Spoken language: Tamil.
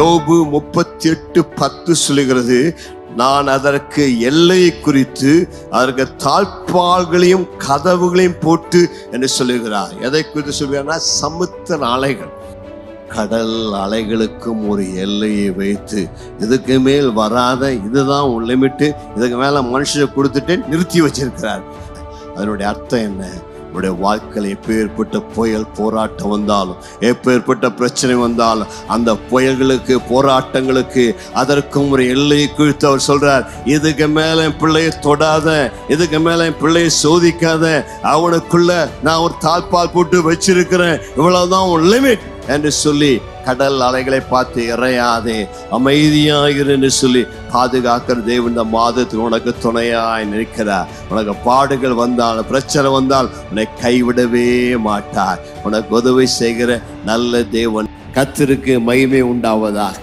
யோபு 38:10 சொல்லுகிறது, நான் அதற்கு எல்லையை குறித்து அதற்கு தாழ்பால்களையும் கதவுகளையும் போட்டு என்று சொல்லுகிறார். எதை குறித்து சொல்கிறார்னா, சமுத்திர அலைகள், கடல் அலைகளுக்கும் ஒரு எல்லையை வைத்து, இதுக்கு மேல் வராத, இதுதான் உன் லிமிட்டு, இதுக்கு மேல மனுஷனை கொடுத்துட்டு நிறுத்தி வச்சிருக்கிறார். அதனுடைய அர்த்தம் என்ன? உடைய வாழ்க்கையில் எப்பேற்பட்ட புயல் போராட்டம் வந்தாலும், எப்பேற்பட்ட பிரச்சனை வந்தாலும், அந்த புயல்களுக்கு போராட்டங்களுக்கு அதற்கும் ஒரு எல்லையை குறித்து அவர் சொல்றார். இதுக்கு மேல என் பிள்ளையை தொடாத, இதுக்கு மேல என் பிள்ளையை சோதிக்காத, அவனுக்குள்ள நான் ஒரு தாழ்பால் போட்டு வச்சிருக்கிறேன், இவ்வளவுதான் உன் லிமிட் என்று சொல்லி, கடல் அலைகளை பார்த்து இறையாதே, அமைதியாயிரு என்று சொல்லி பாதுகாக்கிற தேவன் இந்த மாதத்தில் உனக்கு துணையாய் நிற்கிறார். உனக்கு பாடுகள் வந்தால், பிரச்சனை வந்தால் உன்னை கைவிடவே மாட்டார். உனக்கு உதவி செய்கிற நல்ல தேவன். கர்த்தருக்கு மகிமை உண்டாவதாக.